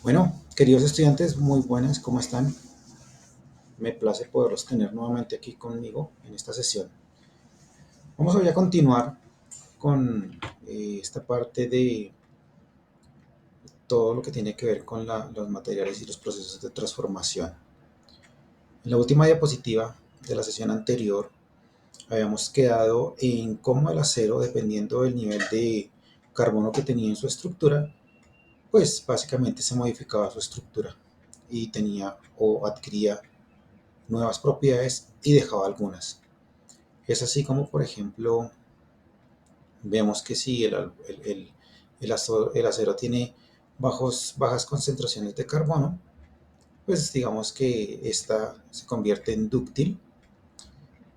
Bueno, queridos estudiantes, muy buenas, ¿cómo están? Me place poderlos tener nuevamente aquí conmigo en esta sesión. Vamos hoy a continuar con esta parte de todo lo que tiene que ver con los materiales y los procesos de transformación. En la última diapositiva de la sesión anterior habíamos quedado en cómo el acero, dependiendo del nivel de carbono que tenía en su estructura, pues básicamente se modificaba su estructura y tenía o adquiría nuevas propiedades y dejaba algunas. Es así como, por ejemplo, vemos que si el acero tiene bajas concentraciones de carbono, pues digamos que esta se convierte en dúctil.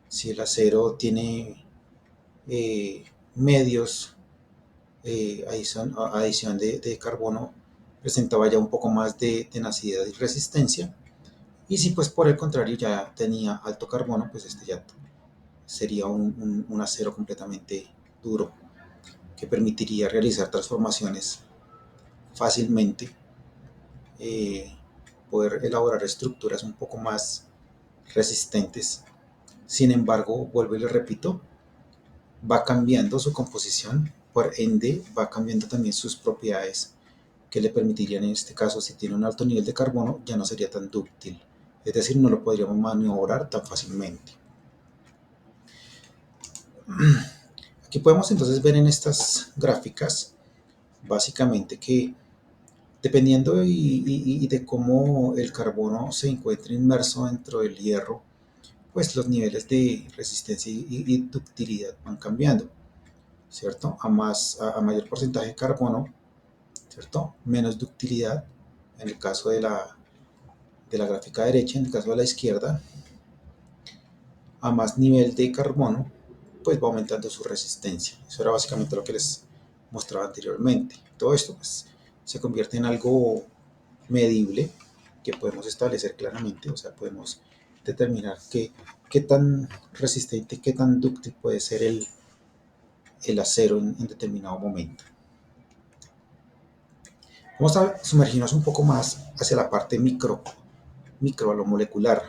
Si el acero tiene eh, medios adición de carbono, presentaba ya un poco más de tenacidad y resistencia. Y si pues por el contrario ya tenía alto carbono, pues este ya sería un acero completamente duro que permitiría realizar transformaciones fácilmente, eh, poder elaborar estructuras un poco más resistentes. Sin embargo, vuelvo y le repito, va cambiando su composición, por ende va cambiando también sus propiedades que le permitirían, en este caso, si tiene un alto nivel de carbono, ya no sería tan dúctil, es decir, no lo podríamos maniobrar tan fácilmente. Aquí podemos entonces ver en estas gráficas básicamente que dependiendo de cómo el carbono se encuentra inmerso dentro del hierro, pues los niveles de resistencia y ductilidad van cambiando, ¿cierto? A mayor porcentaje de carbono, ¿cierto? Menos ductilidad en el caso de la gráfica derecha, en el caso de la izquierda, a más nivel de carbono, pues va aumentando su resistencia. Eso era básicamente lo que les mostraba anteriormente. Todo esto pues, se convierte en algo medible que podemos establecer claramente, o sea, podemos determinar qué tan resistente, qué tan dúctil puede ser el acero en determinado momento. Vamos a sumergirnos un poco más hacia la parte micro a lo molecular.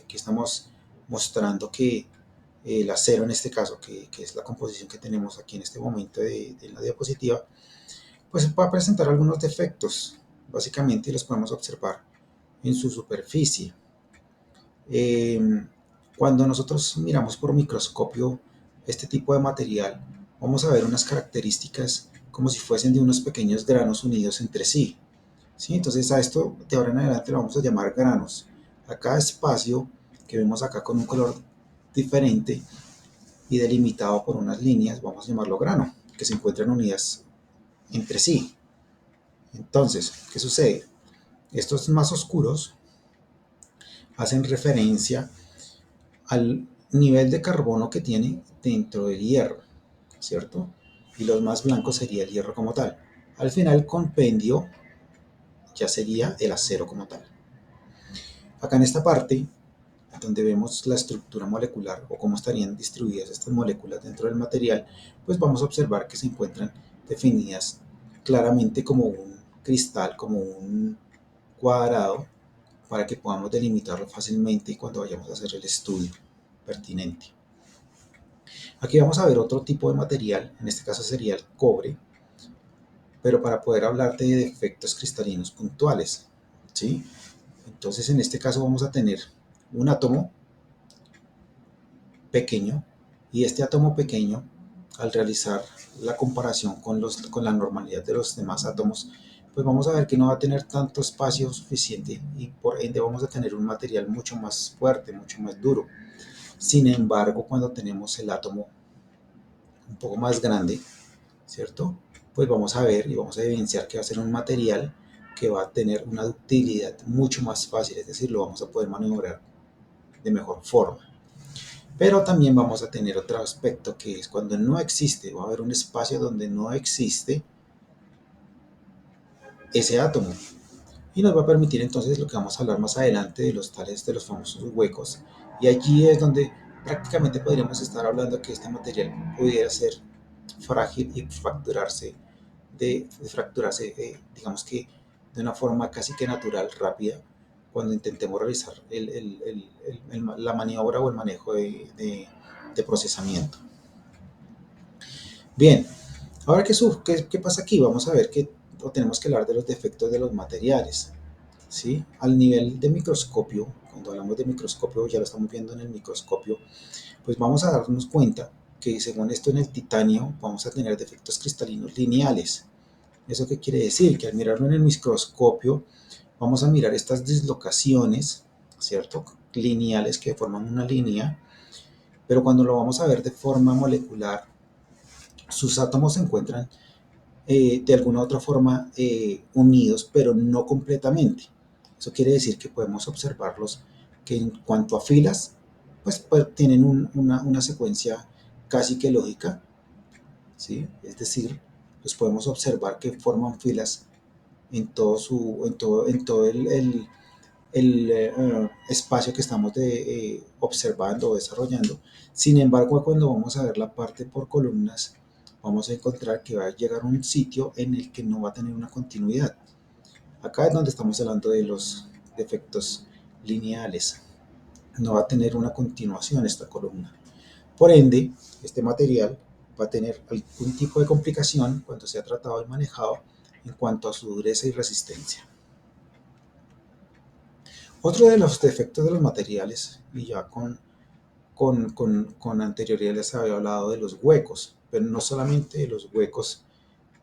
Aquí estamos mostrando que el acero en este caso, que es la composición que tenemos aquí en este momento de la diapositiva, pues va a presentar algunos defectos, básicamente los podemos observar en su superficie. Eh, Cuando nosotros miramos por microscopio este tipo de material, vamos a ver unas características como si fuesen de unos pequeños granos unidos entre sí. ¿Sí? Entonces a esto de ahora en adelante lo vamos a llamar granos. A cada espacio que vemos acá con un color diferente y delimitado por unas líneas, vamos a llamarlo grano, que se encuentran unidas entre sí. Entonces, ¿qué sucede? Estos más oscuros hacen referencia al nivel de carbono que tiene dentro del hierro, ¿cierto? Y los más blancos sería el hierro como tal. Al final, el compendio ya sería el acero como tal. Acá en esta parte, donde vemos la estructura molecular o cómo estarían distribuidas estas moléculas dentro del material, pues vamos a observar que se encuentran definidas claramente como un cristal, como un cuadrado, para que podamos delimitarlo fácilmente cuando vayamos a hacer el estudio pertinente. Aquí vamos a ver otro tipo de material, en este caso sería el cobre, pero para poder hablar de defectos cristalinos puntuales, ¿sí? Entonces en este caso vamos a tener un átomo pequeño y este átomo pequeño, al realizar la comparación con la normalidad de los demás átomos, pues vamos a ver que no va a tener tanto espacio suficiente y por ende vamos a tener un material mucho más fuerte, mucho más duro. Sin embargo, cuando tenemos el átomo un poco más grande, ¿cierto? Pues vamos a ver y vamos a evidenciar que va a ser un material que va a tener una ductilidad mucho más fácil, es decir, lo vamos a poder maniobrar de mejor forma. Pero también vamos a tener otro aspecto que es cuando no existe, va a haber un espacio donde no existe ese átomo. Y nos va a permitir entonces lo que vamos a hablar más adelante de los tales de los famosos huecos. Y allí es donde prácticamente podríamos estar hablando que este material pudiera ser frágil y fracturarse, digamos que de una forma casi que natural, rápida, cuando intentemos realizar la maniobra o el manejo de procesamiento. Bien, ahora ¿qué pasa aquí? Vamos a ver que tenemos que hablar de los defectos de los materiales. ¿Sí? Al nivel de microscopio, cuando hablamos de microscopio, ya lo estamos viendo en el microscopio, pues vamos a darnos cuenta que según esto en el titanio vamos a tener defectos cristalinos lineales. ¿Eso qué quiere decir? Que al mirarlo en el microscopio vamos a mirar estas dislocaciones, ¿cierto? Lineales que forman una línea, pero cuando lo vamos a ver de forma molecular, sus átomos se encuentran de alguna u otra forma unidos, pero no completamente. Eso quiere decir que podemos observarlos que en cuanto a filas, pues tienen una secuencia casi que lógica, ¿sí? Es decir, los podemos observar que forman filas en todo el espacio que estamos observando o desarrollando. Sin embargo, cuando vamos a ver la parte por columnas, vamos a encontrar que va a llegar a un sitio en el que no va a tener una continuidad. Acá es donde estamos hablando de los defectos lineales. No va a tener una continuación esta columna. Por ende, este material va a tener algún tipo de complicación cuando sea tratado y manejado en cuanto a su dureza y resistencia. Otro de los defectos de los materiales, y ya con anterioridad les había hablado de los huecos, pero no solamente de los huecos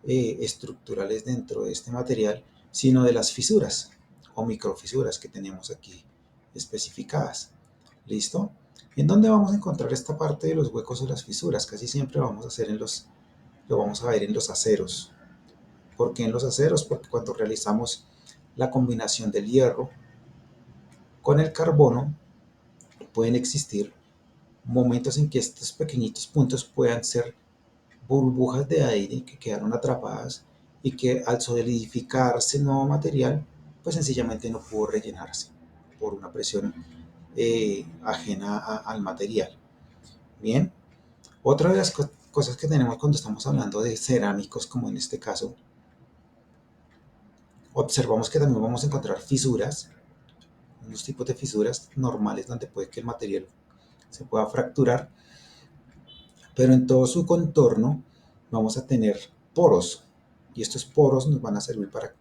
estructurales dentro de este material, sino de las fisuras o microfisuras que tenemos aquí especificadas. ¿Listo? ¿En dónde vamos a encontrar esta parte de los huecos o las fisuras? Casi siempre lo vamos a ver en los aceros. ¿Por qué en los aceros? Porque cuando realizamos la combinación del hierro con el carbono, pueden existir momentos en que estos pequeñitos puntos puedan ser burbujas de aire que quedaron atrapadas y que al solidificarse el nuevo material, pues sencillamente no pudo rellenarse por una presión ajena al material. Bien, otra de las cosas que tenemos cuando estamos hablando de cerámicos, como en este caso, observamos que también vamos a encontrar fisuras, unos tipos de fisuras normales donde puede que el material se pueda fracturar, pero en todo su contorno vamos a tener poros, y estos poros nos van a servir para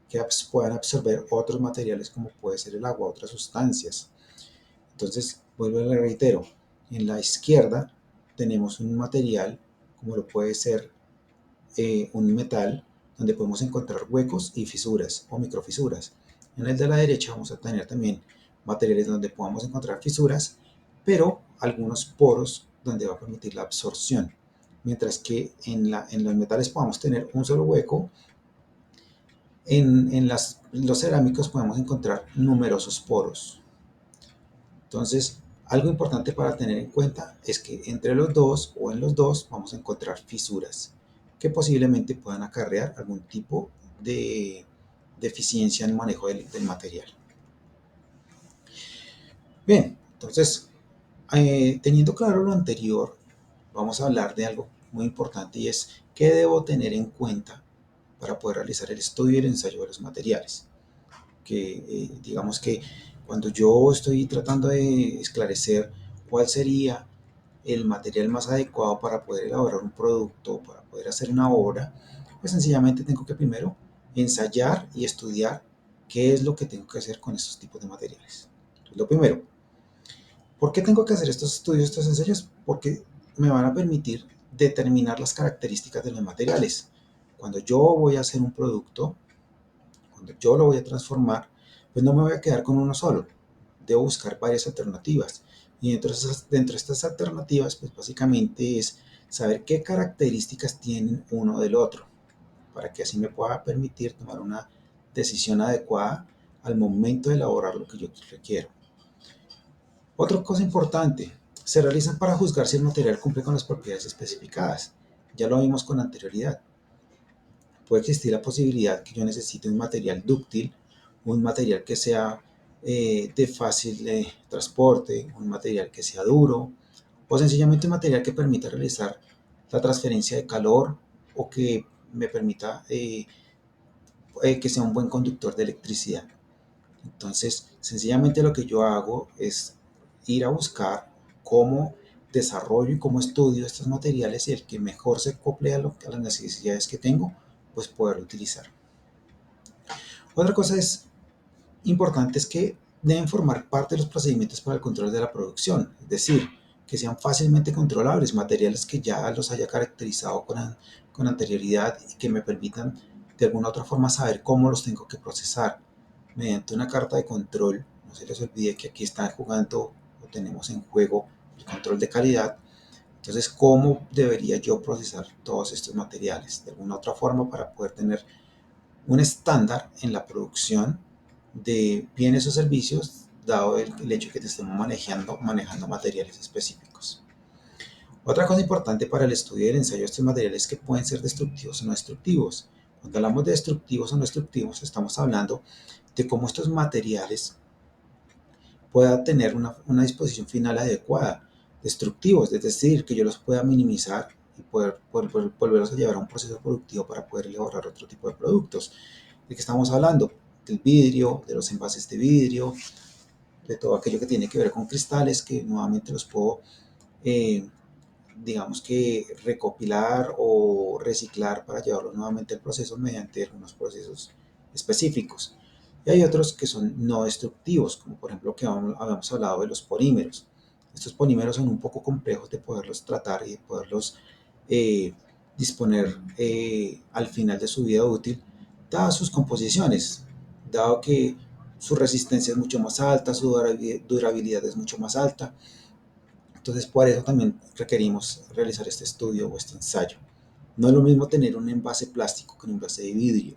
que puedan absorber otros materiales como puede ser el agua, otras sustancias. Entonces, vuelvo y le reitero, en la izquierda tenemos un material como lo puede ser un metal, donde podemos encontrar huecos y fisuras o microfisuras. En el de la derecha vamos a tener también materiales donde podamos encontrar fisuras, pero algunos poros donde va a permitir la absorción. Mientras que en los metales podamos tener un solo hueco, los cerámicos podemos encontrar numerosos poros. Entonces, algo importante para tener en cuenta es que entre los dos o en los dos vamos a encontrar fisuras que posiblemente puedan acarrear algún tipo de deficiencia en el manejo del material. Bien, entonces, teniendo claro lo anterior, vamos a hablar de algo muy importante y es qué debo tener en cuenta para poder realizar el estudio y el ensayo de los materiales. Que digamos que cuando yo estoy tratando de esclarecer cuál sería el material más adecuado para poder elaborar un producto, para poder hacer una obra, pues sencillamente tengo que primero ensayar y estudiar qué es lo que tengo que hacer con estos tipos de materiales. Entonces, lo primero, ¿por qué tengo que hacer estos estudios, estos ensayos? Porque me van a permitir determinar las características de los materiales. Cuando yo voy a hacer un producto, cuando yo lo voy a transformar, pues no me voy a quedar con uno solo. Debo buscar varias alternativas. Y dentro de estas alternativas, pues básicamente es saber qué características tienen uno del otro, para que así me pueda permitir tomar una decisión adecuada al momento de elaborar lo que yo requiero. Otra cosa importante, se realizan para juzgar si el material cumple con las propiedades especificadas. Ya lo vimos con anterioridad. Puede existir la posibilidad que yo necesite un material dúctil, un material que sea de fácil transporte, un material que sea duro, o sencillamente un material que permita realizar la transferencia de calor o que me permita que sea un buen conductor de electricidad. Entonces, sencillamente lo que yo hago es ir a buscar cómo desarrollo y cómo estudio estos materiales y el que mejor se acople a las necesidades que tengo, pues poder utilizar. Otra cosa importante es que deben formar parte de los procedimientos para el control de la producción, es decir, que sean fácilmente controlables, materiales que ya los haya caracterizado con anterioridad y que me permitan de alguna otra forma saber cómo los tengo que procesar mediante una carta de control. No se les olvide que aquí están jugando o tenemos en juego el control de calidad. Entonces, ¿cómo debería yo procesar todos estos materiales? De alguna otra forma para poder tener un estándar en la producción de bienes o servicios, dado el hecho de que te estemos manejando materiales específicos. Otra cosa importante para el estudio del ensayo de estos materiales es que pueden ser destructivos o no destructivos. Cuando hablamos de destructivos o no destructivos, estamos hablando de cómo estos materiales puedan tener una disposición final adecuada. Destructivos, es decir, que yo los pueda minimizar y poder volverlos a llevar a un proceso productivo para poder elaborar otro tipo de productos. ¿De qué estamos hablando? Del vidrio, de los envases de vidrio, de todo aquello que tiene que ver con cristales, que nuevamente los puedo, eh, digamos que recopilar o reciclar para llevarlo nuevamente al proceso mediante algunos procesos específicos. Y hay otros que son no destructivos, como por ejemplo que habíamos hablado de los polímeros. Estos polímeros son un poco complejos de poderlos tratar y de poderlos eh, disponer al final de su vida útil, dadas sus composiciones, dado que su resistencia es mucho más alta, su durabilidad es mucho más alta. Entonces, por eso también requerimos realizar este estudio o este ensayo. No es lo mismo tener un envase plástico que un envase de vidrio,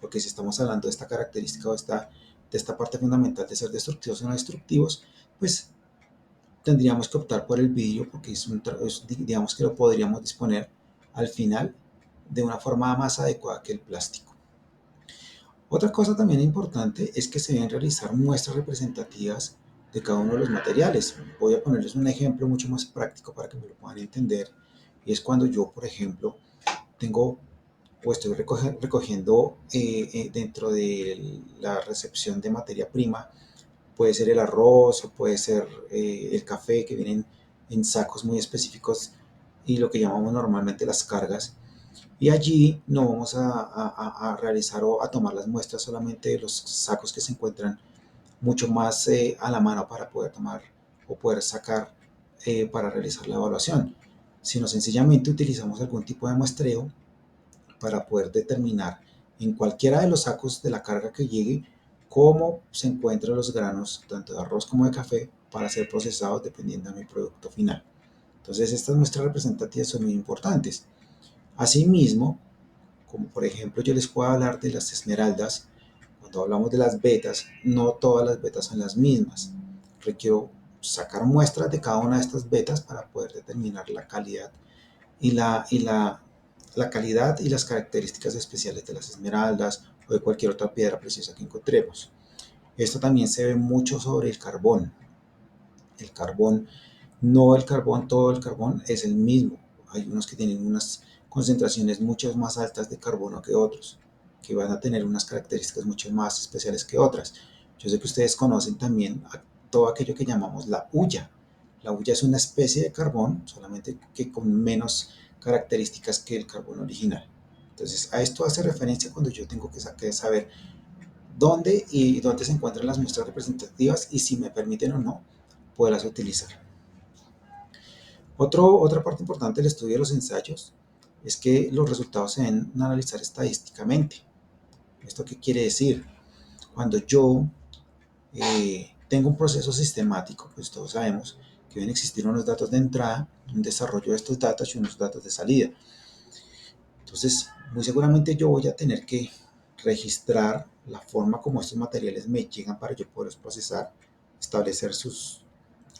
porque si estamos hablando de esta característica o de esta parte fundamental de ser destructivos o no destructivos, pues tendríamos que optar por el vidrio porque digamos que lo podríamos disponer al final de una forma más adecuada que el plástico. Otra cosa también importante es que se deben realizar muestras representativas de cada uno de los materiales. Voy a ponerles un ejemplo mucho más práctico para que me lo puedan entender. Y es cuando yo, por ejemplo, tengo o estoy recogiendo dentro de la recepción de materia prima, puede ser el arroz o puede ser el café, que vienen en sacos muy específicos y lo que llamamos normalmente las cargas. Y allí no vamos a realizar o a tomar las muestras solamente de los sacos que se encuentran mucho más a la mano para poder tomar o poder sacar para realizar la evaluación, sino sencillamente utilizamos algún tipo de muestreo para poder determinar en cualquiera de los sacos de la carga que llegue cómo se encuentran los granos, tanto de arroz como de café, para ser procesados dependiendo de mi producto final. Entonces, estas muestras representativas son muy importantes. Asimismo, como por ejemplo yo les puedo hablar de las esmeraldas, cuando hablamos de las vetas, no todas las vetas son las mismas. Requiero sacar muestras de cada una de estas vetas para poder determinar la calidad y la calidad y las características especiales de las esmeraldas o de cualquier otra piedra preciosa que encontremos. Esto también se ve mucho sobre el carbón. El carbón, no el carbón, todo el carbón es el mismo. Hay unos que tienen unas concentraciones mucho más altas de carbono que otros, que van a tener unas características mucho más especiales que otras. Yo sé que ustedes conocen también todo aquello que llamamos la hulla. La hulla es una especie de carbón, solamente que con menos características que el carbón original. Entonces, a esto hace referencia cuando yo tengo que saber dónde se encuentran las muestras representativas y si me permiten o no poderlas utilizar. Otra parte importante del estudio de los ensayos es que los resultados se deben analizar estadísticamente. ¿Esto qué quiere decir? Cuando yo tengo un proceso sistemático, pues todos sabemos que deben existir unos datos de entrada, un desarrollo de estos datos y unos datos de salida. Entonces, muy seguramente yo voy a tener que registrar la forma como estos materiales me llegan para yo poderlos procesar, establecer sus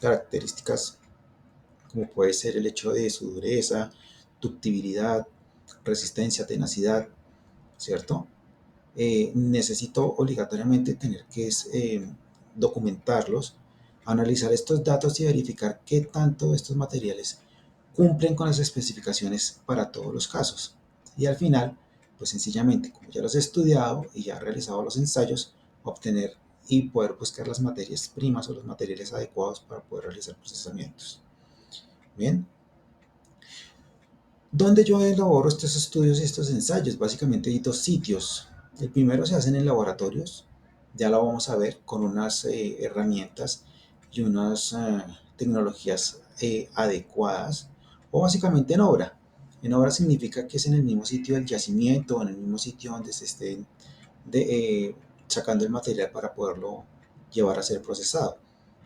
características, como puede ser el hecho de su dureza, ductibilidad, resistencia, tenacidad, ¿cierto? Necesito obligatoriamente tener que documentarlos, analizar estos datos y verificar qué tanto estos materiales cumplen con las especificaciones para todos los casos. Y al final Pues sencillamente, como ya los he estudiado y ya he realizado los ensayos, obtener y poder buscar las materias primas o los materiales adecuados para poder realizar procesamientos. Bien, ¿dónde yo elaboro estos estudios y estos ensayos? Básicamente hay dos sitios. El primero se hacen en laboratorios, ya lo vamos a ver con unas herramientas y unas tecnologías adecuadas, o básicamente en obra. En obra significa que es en el mismo sitio del yacimiento, en el mismo sitio donde se esté sacando el material para poderlo llevar a ser procesado.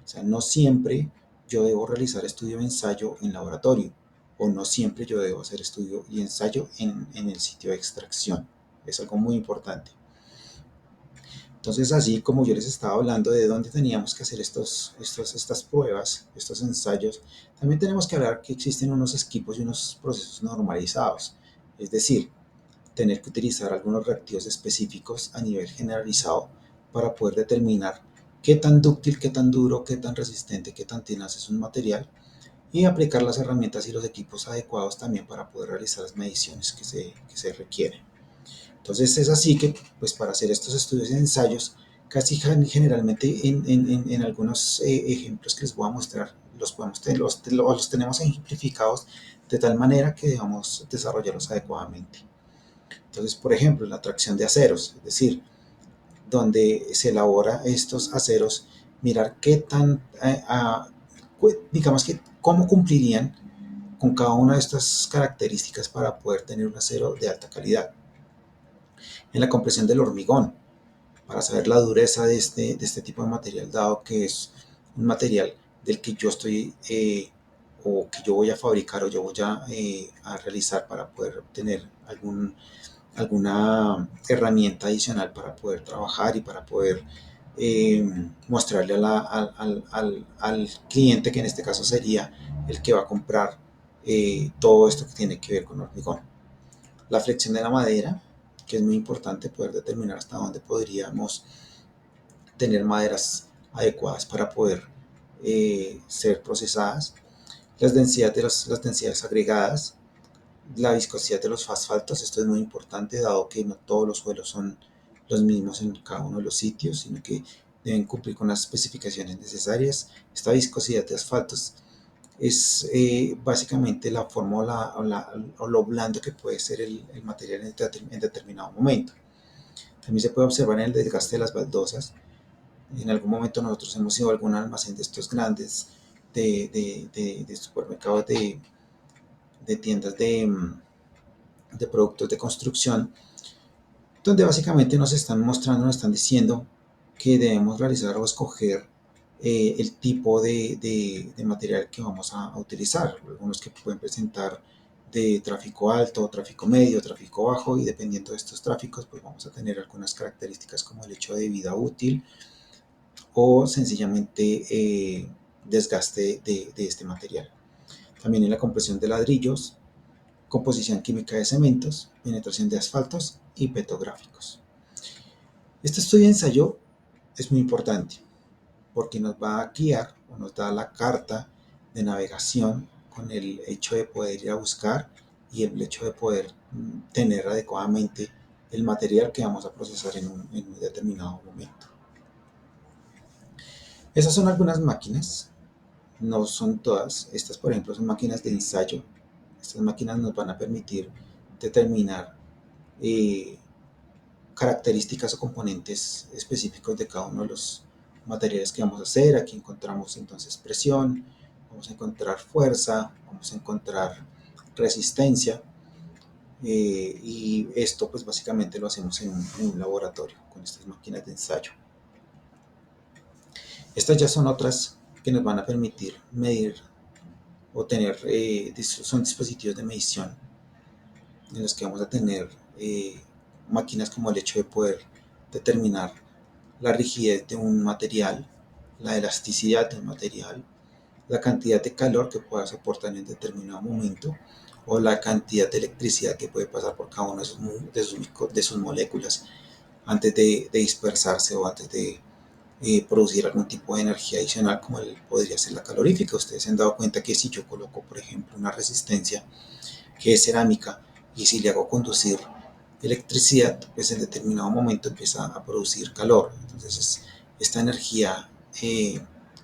O sea, no siempre yo debo realizar estudio de ensayo en laboratorio, o no siempre yo debo hacer estudio y ensayo en el sitio de extracción. Es algo muy importante. Entonces, así como yo les estaba hablando de dónde teníamos que hacer estas pruebas, estos ensayos, también tenemos que hablar que existen unos equipos y unos procesos normalizados. Es decir, tener que utilizar algunos reactivos específicos a nivel generalizado para poder determinar qué tan dúctil, qué tan duro, qué tan resistente, qué tan tenaz es un material, y aplicar las herramientas y los equipos adecuados también para poder realizar las mediciones que se requieren. Entonces es así que, pues para hacer estos estudios y ensayos, casi generalmente en algunos ejemplos que les voy a mostrar, los tenemos ejemplificados de tal manera que debamos desarrollarlos adecuadamente. Entonces, por ejemplo, la tracción de aceros, es decir, donde se elabora estos aceros, mirar qué tan, digamos que, cómo cumplirían con cada una de estas características para poder tener un acero de alta calidad. En la compresión del hormigón, para saber la dureza de este tipo de material, dado que es un material del que yo estoy o que yo voy a fabricar o yo voy a realizar para poder obtener alguna herramienta adicional para poder trabajar y para poder eh, mostrarle al cliente, que en este caso sería el que va a comprar todo esto que tiene que ver con hormigón. La flexión de la madera, que es muy importante poder determinar hasta dónde podríamos tener maderas adecuadas para poder ser procesadas. Las densidades agregadas, la viscosidad de los asfaltos. Esto es muy importante, dado que no todos los suelos son los mismos en cada uno de los sitios, sino que deben cumplir con las especificaciones necesarias. Esta viscosidad de asfaltos es básicamente la fórmula o lo blando que puede ser el material en determinado momento. También se puede observar en el desgaste de las baldosas. En algún momento nosotros hemos ido a algún almacén de estos grandes de supermercados, de tiendas de productos de construcción, donde básicamente nos están mostrando, nos están diciendo que debemos realizar o escoger el tipo de material que vamos a utilizar. Algunos que pueden presentar de tráfico alto, tráfico medio, tráfico bajo, y dependiendo de estos tráficos, pues vamos a tener algunas características como el hecho de vida útil o sencillamente desgaste de este material. También en la compresión de ladrillos, composición química de cementos, penetración de asfaltos y petrográficos. Este estudio de ensayo es muy importante porque nos va a guiar o nos da la carta de navegación con el hecho de poder ir a buscar y el hecho de poder tener adecuadamente el material que vamos a procesar en un determinado momento. Esas son algunas máquinas, no son todas. Estas, por ejemplo, son máquinas de ensayo. Estas máquinas nos van a permitir determinar eh, características o componentes específicos de cada uno de los materiales que vamos a hacer. Aquí encontramos entonces presión, vamos a encontrar fuerza, vamos a encontrar resistencia, y esto pues básicamente lo hacemos en un laboratorio con estas máquinas de ensayo. Estas ya son otras que nos van a permitir medir o tener, son dispositivos de medición en los que vamos a tener máquinas como el hecho de poder determinar la rigidez de un material, la elasticidad de un material, la cantidad de calor que pueda soportar en determinado momento, o la cantidad de electricidad que puede pasar por cada una de sus moléculas antes de dispersarse o antes de producir algún tipo de energía adicional, como podría ser la calorífica. Ustedes se han dado cuenta que si yo coloco, por ejemplo, una resistencia que es cerámica, y si le hago conducir electricidad, pues en determinado momento empieza a producir calor. Entonces esta energía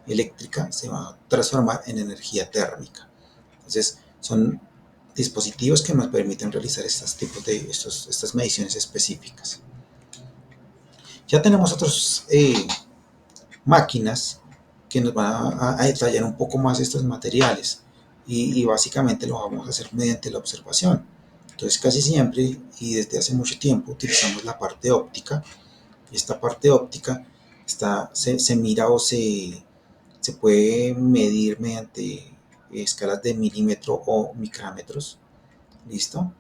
eléctrica se va a transformar en energía térmica. Entonces son dispositivos que nos permiten realizar estas mediciones específicas. Ya tenemos otras máquinas que nos van a detallar un poco más estos materiales y básicamente lo vamos a hacer mediante la observación. Entonces casi siempre y desde hace mucho tiempo utilizamos la parte óptica, y esta parte óptica se mira o se puede medir mediante escalas de milímetro o micrómetros. ¿Listo?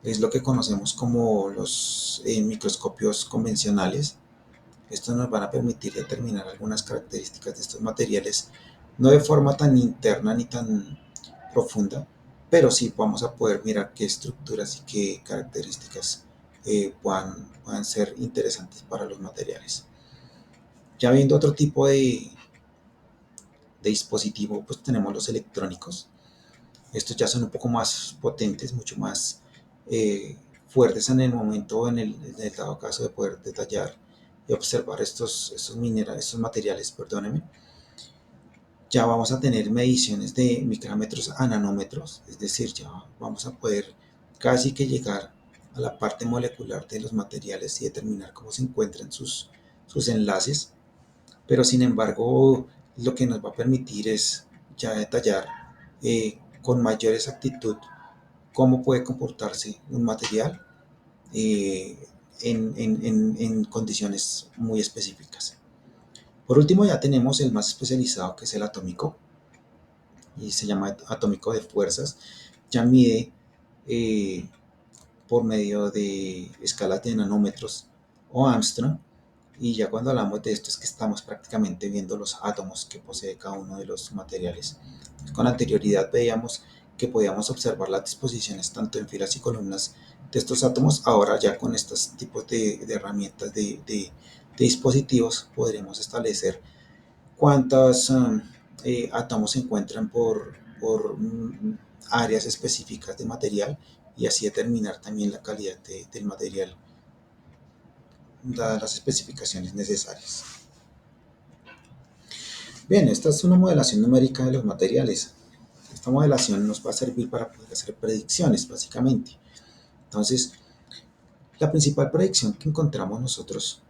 Es lo que conocemos como los microscopios convencionales. Estos nos van a permitir determinar algunas características de estos materiales, no de forma tan interna ni tan profunda, pero sí vamos a poder mirar qué estructuras y qué características puedan ser interesantes para los materiales. Ya viendo otro tipo de dispositivo, pues tenemos los electrónicos. Estos ya son un poco más potentes, mucho más fuertes en el momento, en el dado caso de poder detallar y observar estos materiales, perdónenme. Ya vamos a tener mediciones de micrómetros a nanómetros, es decir, ya vamos a poder casi que llegar a la parte molecular de los materiales y determinar cómo se encuentran sus enlaces, pero sin embargo lo que nos va a permitir es ya detallar con mayor exactitud cómo puede comportarse un material eh, en condiciones muy específicas. Por último ya tenemos el más especializado, que es el atómico, y se llama atómico de fuerzas. Ya mide eh, por medio de escalas de nanómetros o Armstrong, y ya cuando hablamos de esto es que estamos prácticamente viendo los átomos que posee cada uno de los materiales. Con anterioridad veíamos que podíamos observar las disposiciones tanto en filas y columnas de estos átomos. Ahora ya con estos tipos de herramientas de dispositivos podremos establecer cuántos átomos se encuentran por áreas específicas de material, y así determinar también la calidad del material dadas las especificaciones necesarias. Bien, esta es una modelación numérica de los materiales. Esta modelación nos va a servir para poder hacer predicciones, básicamente. Entonces, la principal predicción que encontramos nosotros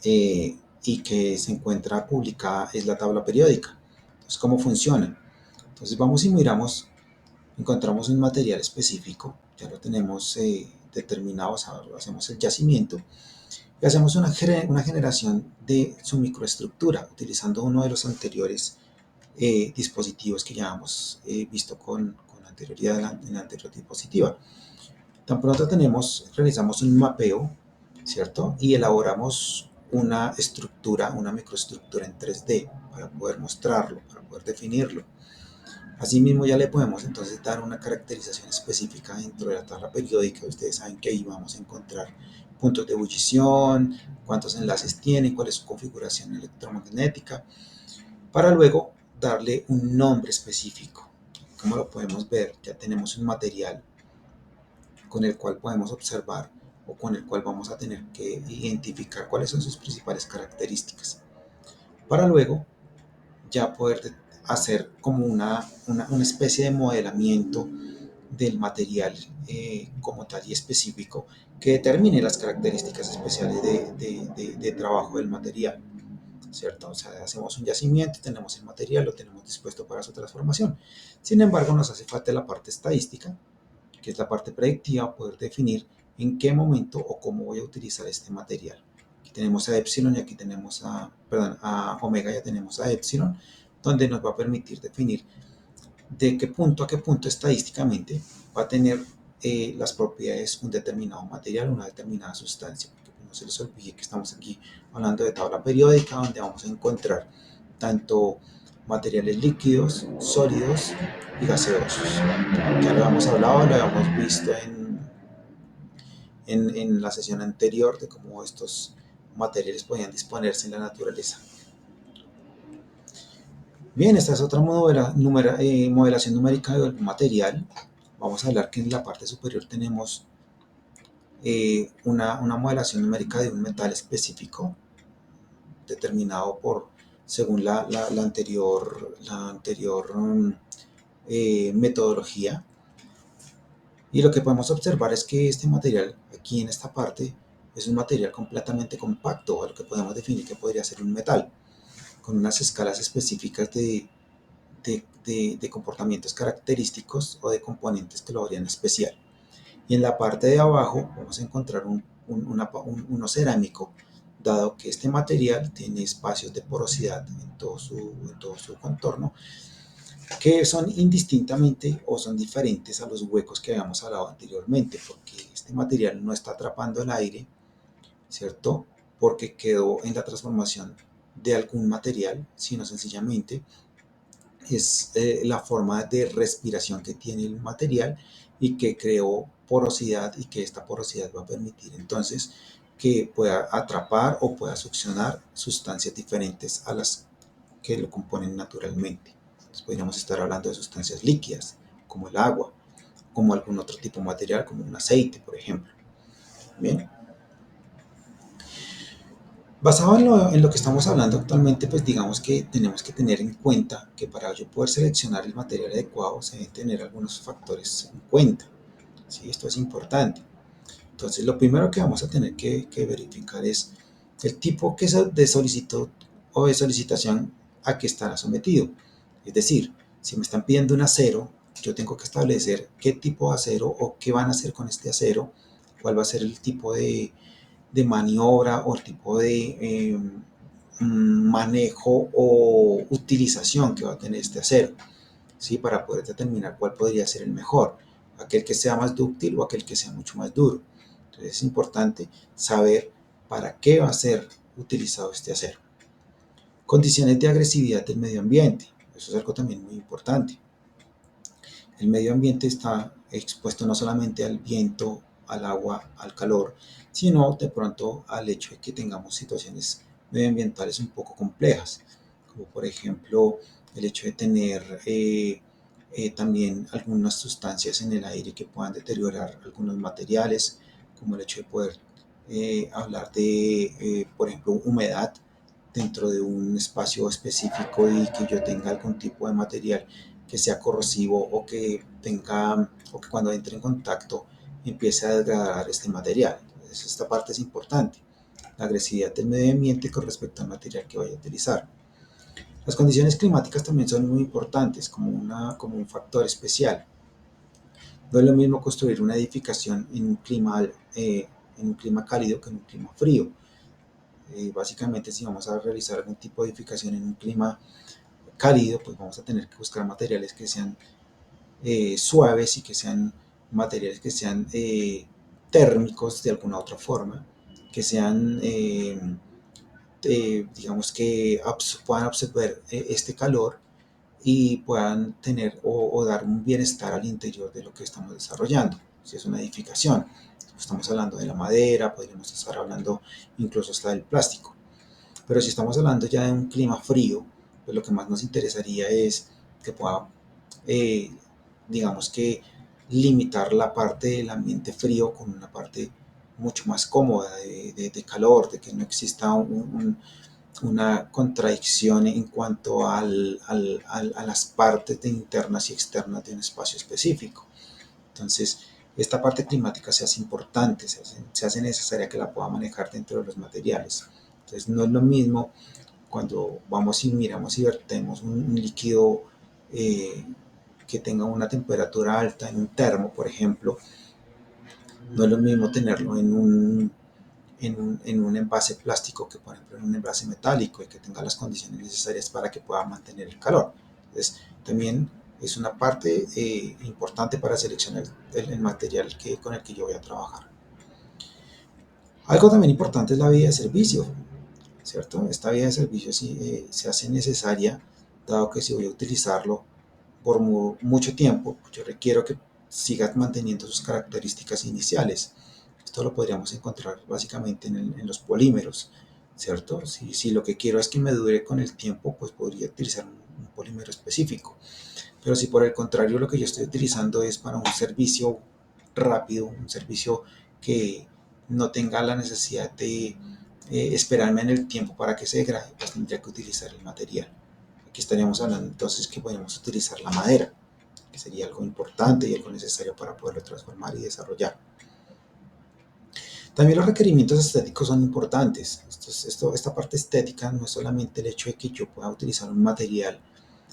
y que se encuentra publicada es la tabla periódica. Entonces, ¿cómo funciona? Entonces, vamos y miramos, encontramos un material específico, ya lo tenemos determinado, hacemos el yacimiento y hacemos una generación de su microestructura utilizando uno de los anteriores dispositivos que ya hemos visto con anterioridad en la anterior diapositiva. Tan pronto realizamos un mapeo, ¿cierto? Y elaboramos una estructura, una microestructura en 3D para poder mostrarlo, para poder definirlo. Asimismo ya le podemos entonces dar una caracterización específica dentro de la tabla periódica. Ustedes saben que ahí vamos a encontrar puntos de ebullición, cuántos enlaces tiene, cuál es su configuración electromagnética, para luego darle un nombre específico. Como lo podemos ver, ya tenemos un material con el cual podemos observar o con el cual vamos a tener que identificar cuáles son sus principales características, para luego ya poder hacer como una especie de modelamiento del material como tal y específico, que determine las características especiales de trabajo del material, ¿cierto? O sea, hacemos un yacimiento, tenemos el material, lo tenemos dispuesto para su transformación. Sin embargo, nos hace falta la parte estadística, que es la parte predictiva, poder definir en qué momento o cómo voy a utilizar este material. Aquí tenemos a epsilon y aquí tenemos a omega, ya tenemos a epsilon, donde nos va a permitir definir de qué punto a qué punto estadísticamente va a tener las propiedades un determinado material, una determinada sustancia. Porque no se les olvide que estamos aquí hablando de tabla periódica, donde vamos a encontrar tanto materiales líquidos, sólidos y gaseosos. Ya lo hemos hablado, lo hemos visto en la sesión anterior de cómo estos materiales podían disponerse en la naturaleza. Bien, esta es otra modelación numérica del material. Vamos a hablar que en la parte superior tenemos una modelación numérica de un metal específico determinado según la anterior metodología. Y lo que podemos observar es que este material, aquí en esta parte, es un material completamente compacto, a lo que podemos definir que podría ser un metal, con unas escalas específicas de comportamientos característicos o de componentes que lo harían especial. Y en la parte de abajo vamos a encontrar uno cerámico, dado que este material tiene espacios de porosidad en todo su contorno, que son indistintamente o son diferentes a los huecos que habíamos hablado anteriormente, porque este material no está atrapando el aire, ¿cierto? Porque quedó en la transformación de algún material, sino sencillamente es la forma de respiración que tiene el material y que creó porosidad, y que esta porosidad va a permitir entonces que pueda atrapar o pueda succionar sustancias diferentes a las que lo componen naturalmente. Entonces podríamos estar hablando de sustancias líquidas, como el agua, como algún otro tipo de material, como un aceite, por ejemplo. Bien. Basado en lo que estamos hablando actualmente, pues digamos que tenemos que tener en cuenta que para yo poder seleccionar el material adecuado se deben tener algunos factores en cuenta. ¿Sí? Esto es importante. Entonces, lo primero que vamos a tener que verificar es el tipo de solicitud o de solicitación a que estará sometido. Es decir, si me están pidiendo un acero, yo tengo que establecer qué tipo de acero o qué van a hacer con este acero, cuál va a ser el tipo de maniobra o el tipo de manejo o utilización que va a tener este acero, ¿sí? Para poder determinar cuál podría ser el mejor, aquel que sea más dúctil o aquel que sea mucho más duro. Entonces es importante saber para qué va a ser utilizado este acero. Condiciones de agresividad del medio ambiente, eso es algo también muy importante. El medio ambiente está expuesto no solamente al viento, al agua, al calor, sino de pronto al hecho de que tengamos situaciones medioambientales un poco complejas, como por ejemplo el hecho de tener también algunas sustancias en el aire que puedan deteriorar algunos materiales, como el hecho de poder hablar de, por ejemplo, humedad dentro de un espacio específico y que yo tenga algún tipo de material que sea corrosivo o que cuando entre en contacto empiece a degradar este material. Entonces, esta parte es importante, la agresividad del medio ambiente con respecto al material que vaya a utilizar. Las condiciones climáticas también son muy importantes como un factor especial. No es lo mismo construir una edificación en un clima cálido que en un clima frío. Básicamente, si vamos a realizar algún tipo de edificación en un clima cálido, pues vamos a tener que buscar materiales que sean suaves y que sean materiales que sean térmicos de alguna otra forma, que sean, digamos que puedan absorber este calor y puedan tener o dar un bienestar al interior de lo que estamos desarrollando. Si es una edificación, estamos hablando de la madera, podríamos estar hablando incluso hasta del plástico. Pero si estamos hablando ya de un clima frío, pues lo que más nos interesaría es que pueda, eh, digamos que, limitar la parte del ambiente frío con una parte mucho más cómoda de calor, de que no exista una contradicción en cuanto a las partes internas y externas de un espacio específico. Entonces, esta parte climática se hace importante, se hace necesaria que la pueda manejar dentro de los materiales. Entonces, no es lo mismo cuando vamos y miramos y vertemos un líquido que tenga una temperatura alta en un termo, por ejemplo. No es lo mismo tenerlo en un envase plástico que, por ejemplo, en un envase metálico, y que tenga las condiciones necesarias para que pueda mantener el calor. Entonces, también es una parte importante para seleccionar el material con el que yo voy a trabajar. Algo también importante es la vía de servicio, ¿cierto? Esta vía de servicio se hace necesaria, dado que si voy a utilizarlo por mucho tiempo, yo requiero que siga manteniendo sus características iniciales. Esto lo podríamos encontrar básicamente en los polímeros, ¿cierto? Si lo que quiero es que me dure con el tiempo, pues podría utilizar un polímero específico. Pero si por el contrario lo que yo estoy utilizando es para un servicio rápido, un servicio que no tenga la necesidad de esperarme en el tiempo para que se degrade, pues tendría que utilizar el material. Aquí estaríamos hablando entonces que podemos utilizar la madera, que sería algo importante y algo necesario para poderlo transformar y desarrollar. También los requerimientos estéticos son importantes. Esta parte estética no es solamente el hecho de que yo pueda utilizar un material,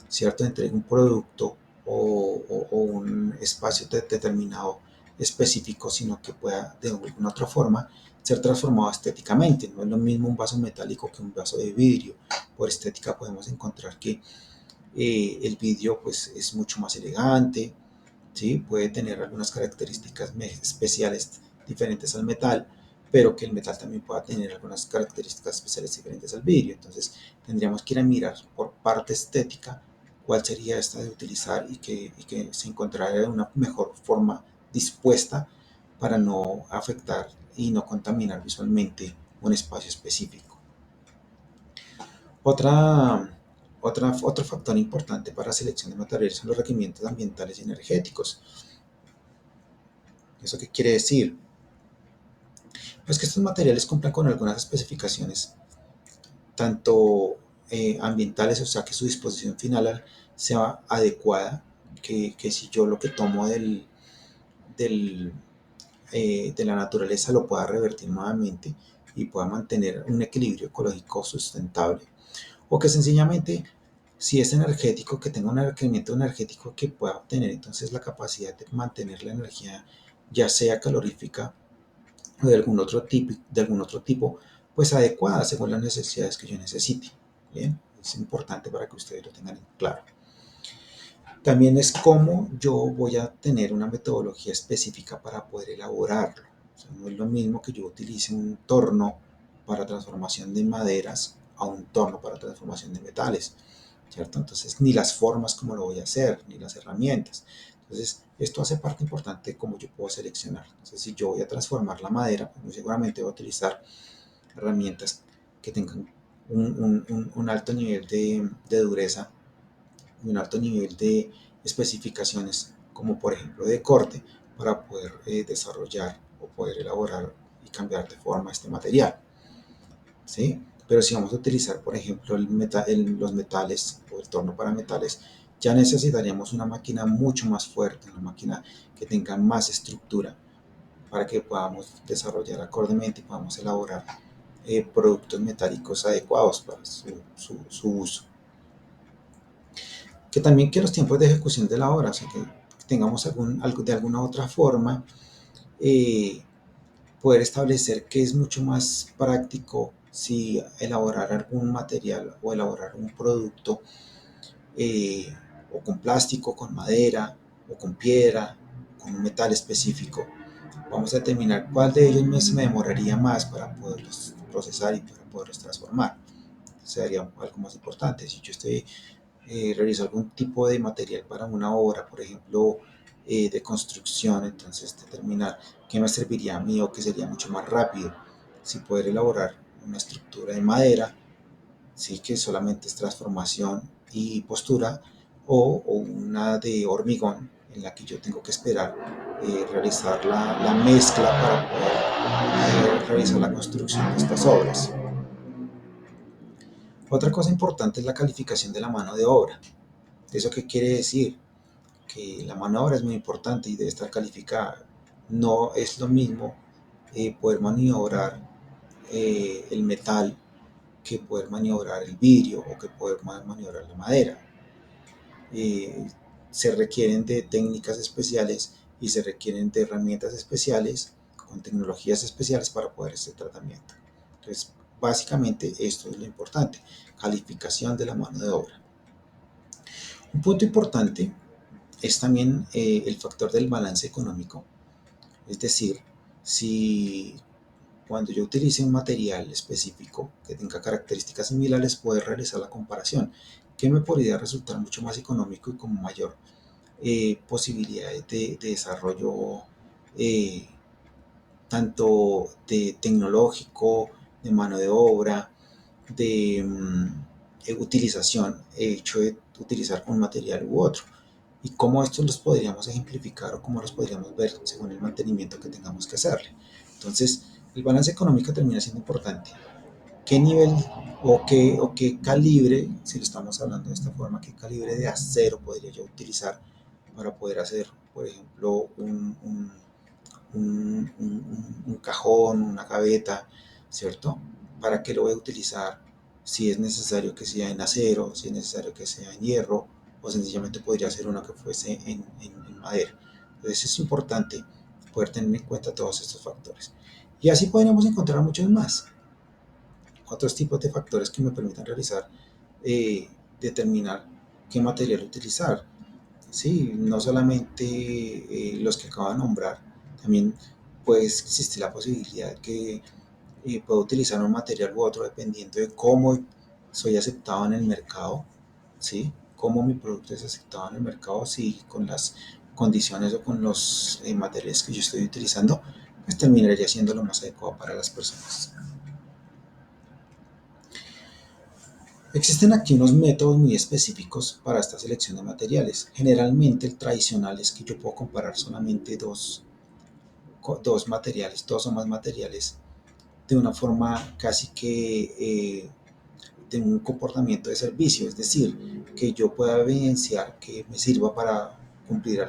¿cierto? Entregue un producto o un espacio determinado específico, sino que pueda de alguna otra forma ser transformado estéticamente. No es lo mismo un vaso metálico que un vaso de vidrio. Por estética podemos encontrar que el vidrio pues, es mucho más elegante, ¿sí? Puede tener algunas características especiales diferentes al metal, pero que el metal también pueda tener algunas características especiales diferentes al vidrio. Entonces tendríamos que ir a mirar por parte estética cuál sería esta de utilizar y que se encontrara de una mejor forma dispuesta para no afectar y no contaminar visualmente un espacio específico. Otra, otro factor importante para la selección de materiales son los requerimientos ambientales y energéticos. ¿Eso qué quiere decir? Pues que estos materiales cumplan con algunas especificaciones, tanto ambientales, o sea, que su disposición final sea adecuada, que si yo lo que tomo del, de la naturaleza lo pueda revertir nuevamente y pueda mantener un equilibrio ecológico sustentable, o que sencillamente, si es energético, que tenga un requerimiento energético que pueda obtener entonces la capacidad de mantener la energía, ya sea calorífica o de algún otro tipo, pues adecuada según las necesidades que yo necesite. Bien, es importante para que ustedes lo tengan en claro. También es cómo yo voy a tener una metodología específica para poder elaborarlo. O sea, no es lo mismo que yo utilice un torno para transformación de maderas a un torno para transformación de metales, ¿cierto? Entonces, ni las formas como lo voy a hacer, ni las herramientas. Entonces, esto hace parte importante de cómo yo puedo seleccionar. Entonces, si yo voy a transformar la madera, pues muy seguramente voy a utilizar herramientas que tengan un alto nivel de dureza y un alto nivel de especificaciones, como por ejemplo de corte, para poder desarrollar o poder elaborar y cambiar de forma este material, ¿sí? Pero si vamos a utilizar, por ejemplo, los metales o el torno para metales, ya necesitaríamos una máquina mucho más fuerte, una máquina que tenga más estructura para que podamos desarrollar acordemente y podamos elaborar productos metálicos adecuados para su uso. Que también que los tiempos de ejecución de la obra, o sea, que tengamos de alguna otra forma eh, poder establecer que es mucho más práctico si elaborar algún material o elaborar un producto eh, o con plástico, con madera o con piedra, con un metal específico. Vamos a determinar cuál de ellos me demoraría más para poderlos procesar y para poderlos transformar. Sería algo más importante. Si yo estoy realizo algún tipo de material para una obra, por ejemplo, de construcción, entonces determinar qué me serviría a mí o qué sería mucho más rápido. Si poder elaborar una estructura de madera, sí que solamente es transformación y postura, o una de hormigón en la que yo tengo que esperar realizar la mezcla para poder realizar la construcción de estas obras. Otra cosa importante es la calificación de la mano de obra. ¿Eso qué quiere decir? Que la mano de obra es muy importante y debe estar calificada. No es lo mismo poder maniobrar el metal que poder maniobrar el vidrio o que poder maniobrar la madera. Eh, Se requieren de técnicas especiales y se requieren de herramientas especiales con tecnologías especiales para poder hacer tratamiento. Entonces, básicamente esto es lo importante, calificación de la mano de obra. Un punto importante es también el factor del balance económico, es decir, si cuando yo utilice un material específico que tenga características similares, poder realizar la comparación, que me podría resultar mucho más económico y con mayor posibilidades de desarrollo eh, tanto de tecnológico, de mano de obra, de utilización, hecho de utilizar un material u otro. Y cómo estos los podríamos ejemplificar o cómo los podríamos ver según el mantenimiento que tengamos que hacerle. Entonces, El balance económico termina siendo importante. ¿Qué nivel o qué calibre, si lo estamos hablando de esta forma, qué calibre de acero podría yo utilizar para poder hacer, por ejemplo, un cajón, una gaveta, ¿cierto? ¿Para qué lo voy a utilizar? Si es necesario que sea en acero, si es necesario que sea en hierro, o sencillamente podría ser uno que fuese en madera. Entonces es importante poder tener en cuenta todos estos factores. Y así podríamos encontrar muchos más, otros tipos de factores que me permitan realizar, determinar qué material utilizar. Sí, no solamente los que acabo de nombrar, también pues existe la posibilidad que puedo utilizar un material u otro dependiendo de cómo soy aceptado en el mercado, ¿sí? Cómo mi producto es aceptado en el mercado, si con las condiciones o con los materiales que yo estoy utilizando, pues terminaría siendo lo más adecuado para las personas. Existen aquí unos métodos muy específicos para esta selección de materiales. Generalmente el tradicional es que yo puedo comparar solamente dos materiales, dos o más materiales, de una forma casi que de un comportamiento de servicio, es decir, que yo pueda evidenciar que me sirva para cumplir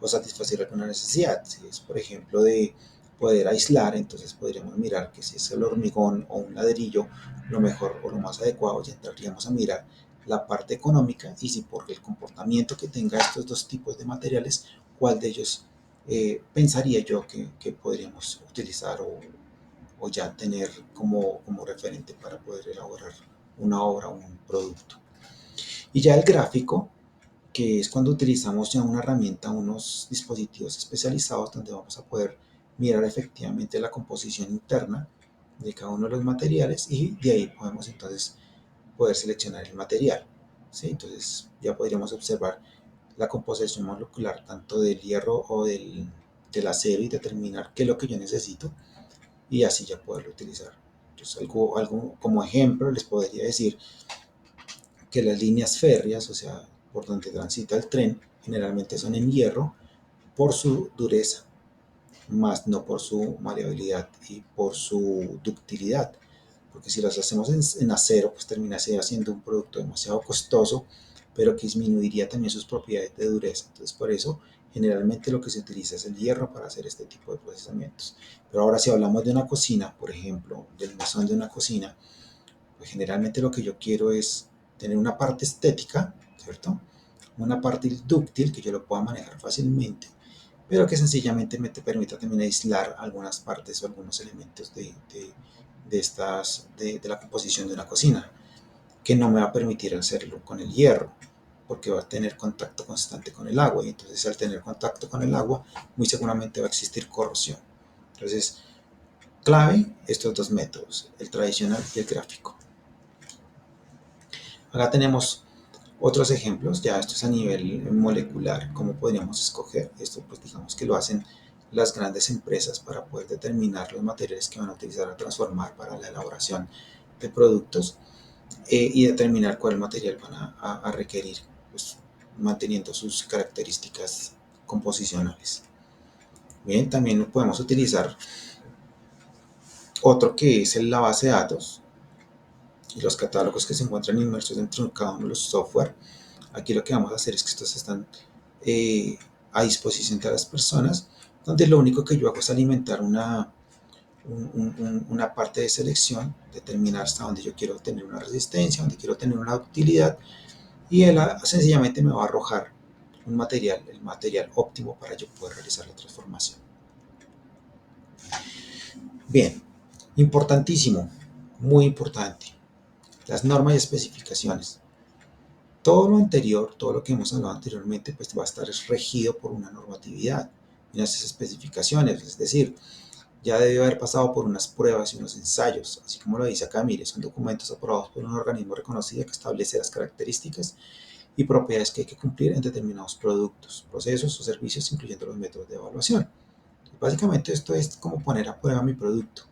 o satisfacer alguna necesidad. Si es, por ejemplo, de poder aislar, entonces podríamos mirar que si es el hormigón o un ladrillo, lo mejor o lo más adecuado, ya entraríamos a mirar la parte económica y si por el comportamiento que tenga estos dos tipos de materiales, cuál de ellos pensaría yo que podríamos utilizar o ya tener como referente para poder elaborar una obra o un producto. Y ya el gráfico, que es cuando utilizamos ya una herramienta, unos dispositivos especializados donde vamos a poder mirar efectivamente la composición interna de cada uno de los materiales y de ahí podemos entonces poder seleccionar el material. ¿Sí? Entonces ya podríamos observar la composición molecular tanto del hierro o del acero y determinar qué es lo que yo necesito y así ya poderlo utilizar. Entonces, algo como ejemplo les podría decir que las líneas férreas, o sea, por donde transita el tren, generalmente son en hierro por su dureza, más no por su maleabilidad y por su ductilidad. Porque si las hacemos en acero, pues termina siendo un producto demasiado costoso, pero que disminuiría también sus propiedades de dureza. Entonces, por eso, generalmente lo que se utiliza es el hierro para hacer este tipo de procesamientos. Pero ahora, si hablamos de una cocina, por ejemplo, del mesón de una cocina, pues generalmente lo que yo quiero es tener una parte estética, ¿cierto? Una parte dúctil que yo lo pueda manejar fácilmente, pero que sencillamente me te permita también aislar algunas partes o algunos elementos de la composición de una cocina, que no me va a permitir hacerlo con el hierro, porque va a tener contacto constante con el agua, y entonces al tener contacto con el agua, muy seguramente va a existir corrosión. Entonces, clave estos dos métodos, el tradicional y el gráfico. Acá tenemos otros ejemplos, ya esto es a nivel molecular, cómo podríamos escoger. Esto pues digamos que lo hacen las grandes empresas para poder determinar los materiales que van a utilizar a transformar para la elaboración de productos y determinar cuál material van a requerir, pues, manteniendo sus características composicionales. Bien, también podemos utilizar otro que es la base de datos y los catálogos que se encuentran inmersos dentro de cada uno de los software. Aquí lo que vamos a hacer es que estos están eh, a disposición de las personas, donde lo único que yo hago es alimentar una parte de selección, determinar hasta dónde yo quiero tener una resistencia, dónde quiero tener una utilidad, y él sencillamente me va a arrojar el material óptimo para yo poder realizar la transformación. Bien, importantísimo, muy importante, las normas y especificaciones. Todo lo anterior, todo lo que hemos hablado anteriormente, pues va a estar regido por una normatividad y unas especificaciones, es decir, ya debió haber pasado por unas pruebas y unos ensayos, así como lo dice acá, mire, son documentos aprobados por un organismo reconocido que establece las características y propiedades que hay que cumplir en determinados productos, procesos o servicios, incluyendo los métodos de evaluación. Básicamente esto es como poner a prueba mi producto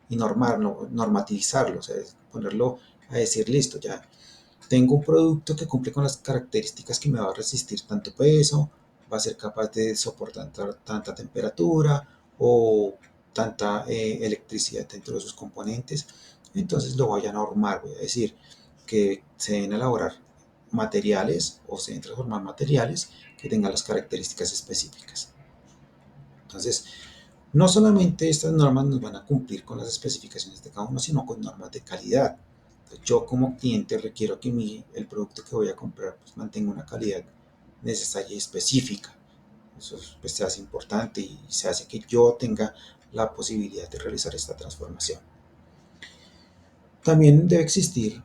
y normativizarlo, o sea, ponerlo a decir, listo, ya tengo un producto que cumple con las características que me va a resistir tanto peso, va a ser capaz de soportar tanta temperatura o tanta electricidad dentro de sus componentes. Entonces lo voy a normar, voy a decir que se deben elaborar materiales o se deben transformar materiales que tengan las características específicas. Entonces, no solamente estas normas nos van a cumplir con las especificaciones de cada uno, sino con normas de calidad. Entonces, yo como cliente requiero que el producto que voy a comprar pues, mantenga una calidad necesaria y específica. Eso pues, se hace importante y se hace que yo tenga la posibilidad de realizar esta transformación. También debe existir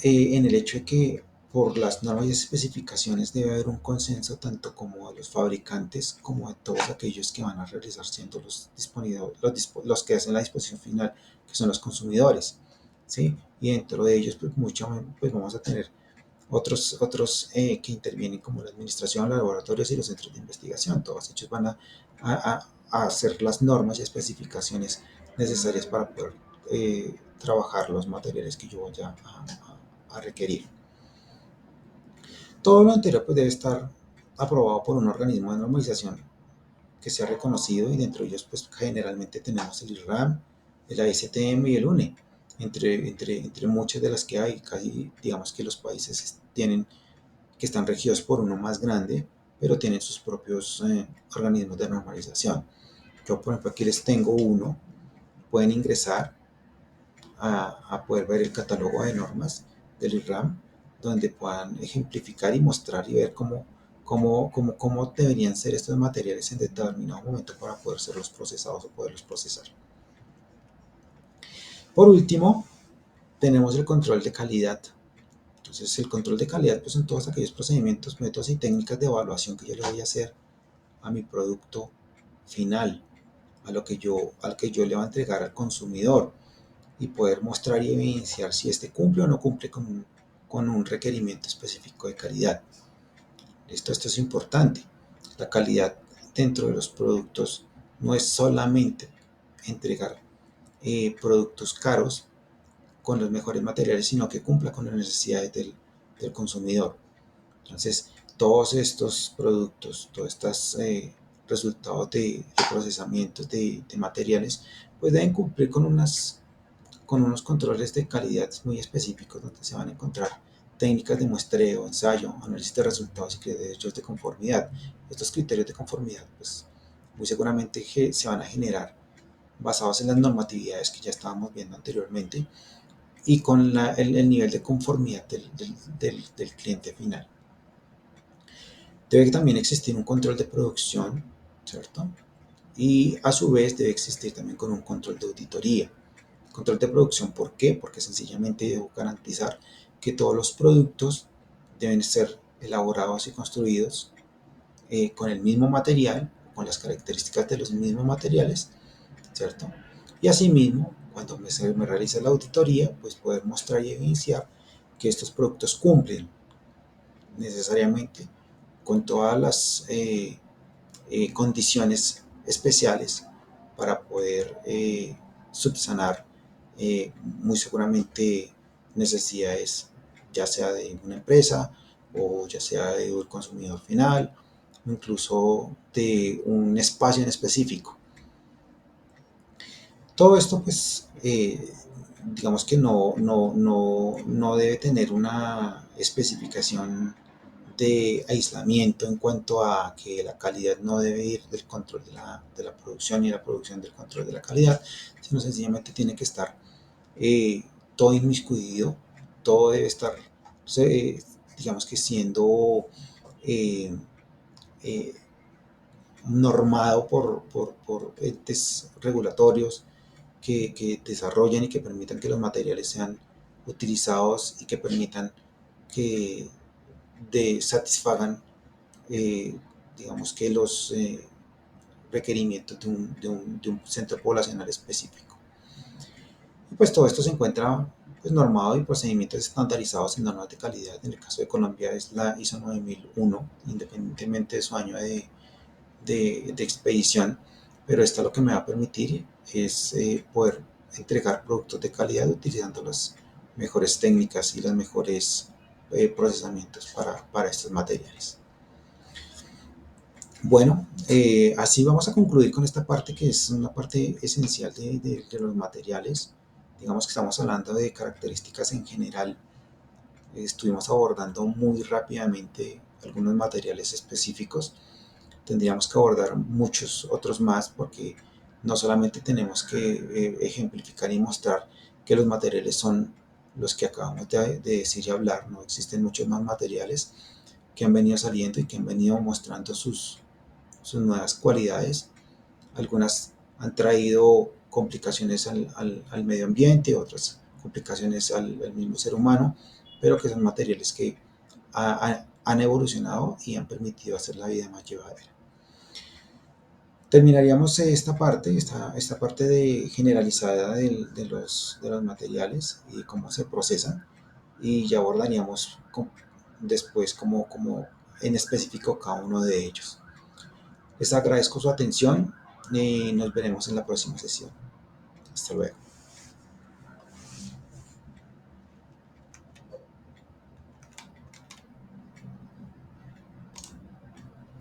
en el hecho de que por las normas y especificaciones debe haber un consenso tanto como de los fabricantes como de todos aquellos que van a realizar siendo los que hacen la disposición final, que son los consumidores, ¿sí? Y dentro de ellos pues vamos a tener otros que intervienen como la administración, los laboratorios y los centros de investigación. Todos ellos van a hacer las normas y especificaciones necesarias para poder trabajar los materiales que yo vaya a requerir. Todo lo anterior pues, debe estar aprobado por un organismo de normalización que sea reconocido y dentro de ellos pues, generalmente tenemos el IRRAM, el ASTM y el UNE, entre muchas de las que hay. Casi digamos que los países que están regidos por uno más grande, pero tienen sus propios organismos de normalización. Yo, por ejemplo, aquí les tengo uno, pueden ingresar a poder ver el catálogo de normas del IRRAM, donde puedan ejemplificar y mostrar y ver cómo deberían ser estos materiales en determinado momento para poder serlos procesados o poderlos procesar. Por último, tenemos el control de calidad. Entonces, el control de calidad pues, son todos aquellos procedimientos, métodos y técnicas de evaluación que yo le voy a hacer a mi producto final, al que yo le voy a entregar al consumidor y poder mostrar y evidenciar si este cumple o no cumple con un requerimiento específico de calidad. Esto es importante. La calidad dentro de los productos no es solamente entregar productos caros con los mejores materiales, sino que cumpla con las necesidades del consumidor. Entonces, todos estos productos, todos estos resultados de procesamientos de materiales, pues deben cumplir con unos controles de calidad muy específicos donde se van a encontrar técnicas de muestreo, ensayo, análisis de resultados y criterios de conformidad. Estos criterios de conformidad, pues muy seguramente se van a generar basados en las normatividades que ya estábamos viendo anteriormente y con el nivel de conformidad del cliente final. Debe también existir un control de producción, ¿cierto? Y a su vez debe existir también con un control de auditoría. Control de producción, ¿por qué? Porque sencillamente debo garantizar que todos los productos deben ser elaborados y construidos con el mismo material, con las características de los mismos materiales, ¿cierto? Y asimismo, cuando me realice la auditoría, pues poder mostrar y evidenciar que estos productos cumplen necesariamente con todas las condiciones especiales para poder subsanar muy seguramente necesidades ya sea de una empresa o ya sea de un consumidor final, incluso de un espacio en específico. Todo esto pues digamos que no debe tener una especificación de aislamiento en cuanto a que la calidad no debe ir del control de la producción y la producción del control de la calidad, sino sencillamente tiene que estar todo inmiscuido, todo debe estar, digamos que siendo eh, eh, normado por entes regulatorios que desarrollen y que permitan que los materiales sean utilizados y que permitan que satisfagan digamos que los requerimientos de un centro poblacional específico. Y pues todo esto se encuentra pues, normado y procedimientos estandarizados en normas de calidad. En el caso de Colombia es la ISO 9001, independientemente de su año de expedición, pero esto lo que me va a permitir es poder entregar productos de calidad utilizando las mejores técnicas y los mejores procesamientos para estos materiales. Bueno, así vamos a concluir con esta parte que es una parte esencial de los materiales. Digamos que estamos hablando de características en general. Estuvimos abordando muy rápidamente algunos materiales específicos. Tendríamos que abordar muchos otros más porque no solamente tenemos que ejemplificar y mostrar que los materiales son los que acabamos de decir y hablar, no existen muchos más materiales que han venido saliendo y que han venido mostrando sus nuevas cualidades. Algunas han traído complicaciones al medio ambiente, otras complicaciones al mismo ser humano, pero que son materiales que han evolucionado y han permitido hacer la vida más llevadera. Terminaríamos esta parte de generalizada de los materiales y cómo se procesan, y ya abordaríamos después como en específico cada uno de ellos. Les agradezco su atención y nos veremos en la próxima sesión. Hasta luego.